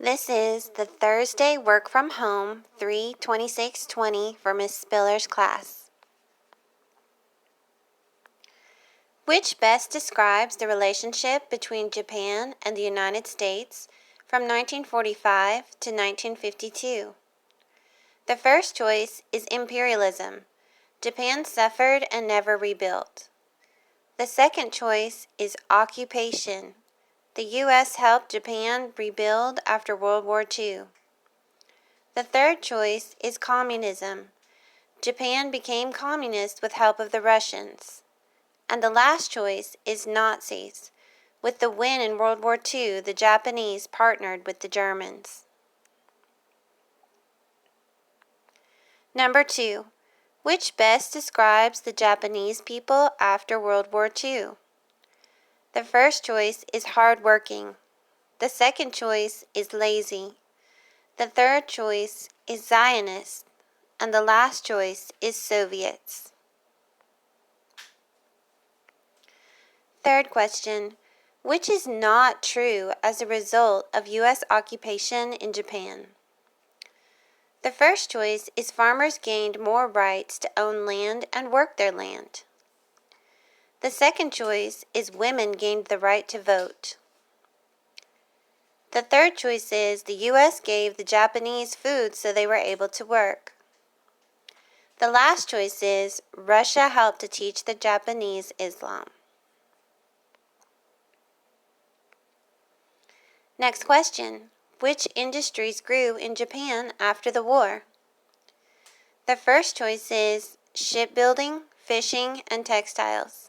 This is the Thursday Work from Home 3/26/20 for Miss Spiller's class. Which best describes the relationship between Japan and the United States from 1945 to 1952? The first choice is imperialism. Japan suffered and never rebuilt. The second choice is occupation. The U.S. helped Japan rebuild after World War II. The third choice is communism. Japan became communist with help of the Russians. And the last choice is Nazis. With the win in World War II, the Japanese partnered with the Germans. Number 2. Which best describes the Japanese people after World War II? The first choice is hardworking. The second choice is lazy. The third choice is Zionist. And the last choice is Soviets. Third question. Which is not true as a result of U.S. occupation in Japan? The first choice is farmers gained more rights to own land and work their land. The second choice is women gained the right to vote. The third choice is the U.S. gave the Japanese food so they were able to work. The last choice is Russia helped to teach the Japanese Islam. Next question. Which industries grew in Japan after the war? The first choice is shipbuilding, fishing, and textiles.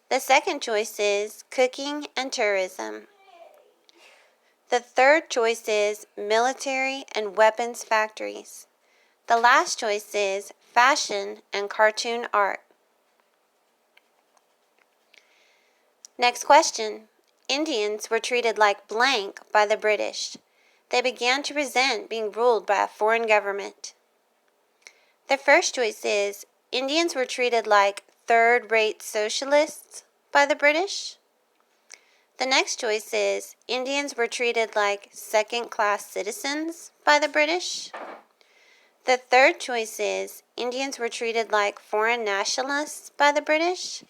The second choice is cooking and tourism. The third choice is military and weapons factories. The last choice is fashion and cartoon art. Next question. Indians were treated like blank by the British. They began to resent being ruled by a foreign government. The first choice is Indians were treated like third-rate socialists by the British. The next choice is Indians were treated like second-class citizens by the British. The third choice is Indians were treated like foreign nationalists by the British.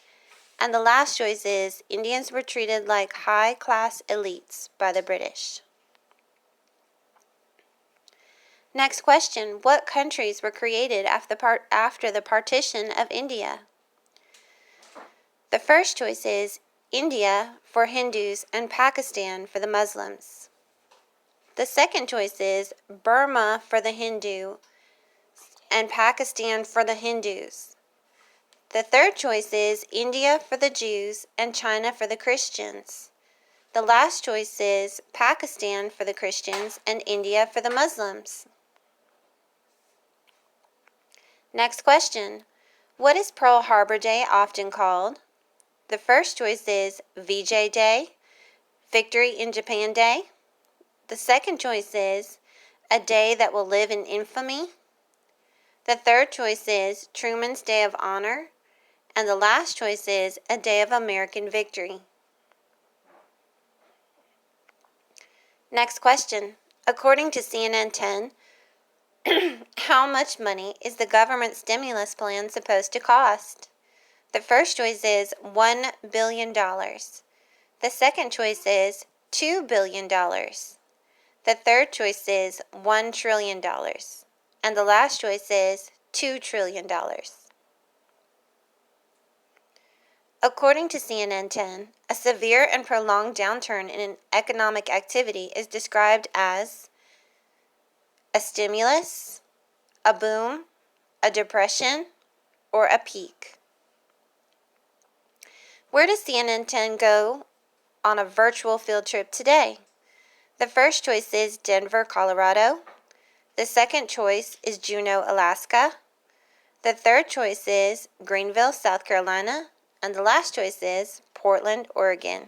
And the last choice is Indians were treated like high-class elites by the British. Next question. What countries were created after the partition of India? The first choice is India for Hindus and Pakistan for the Muslims. The second choice is Burma for the Hindu and Pakistan for the Hindus. The third choice is India for the Jews and China for the Christians. The last choice is Pakistan for the Christians and India for the Muslims. Next question. What is Pearl Harbor Day often called? The first choice is VJ Day, Victory in Japan Day. The second choice is A Day That Will Live in Infamy. The third choice is Truman's Day of Honor. And the last choice is A Day of American Victory. Next question. According to CNN 10, how much money is the government stimulus plan supposed to cost? The first choice is $1 billion. The second choice is $2 billion. The third choice is $1 trillion. And the last choice is $2 trillion. According to CNN 10, a severe and prolonged downturn in economic activity is described as a stimulus, a boom, a depression, or a peak. Where does CNN 10 go on a virtual field trip today? The first choice is Denver, Colorado. The second choice is Juneau, Alaska. The third choice is Greenville, South Carolina. And the last choice is Portland, Oregon.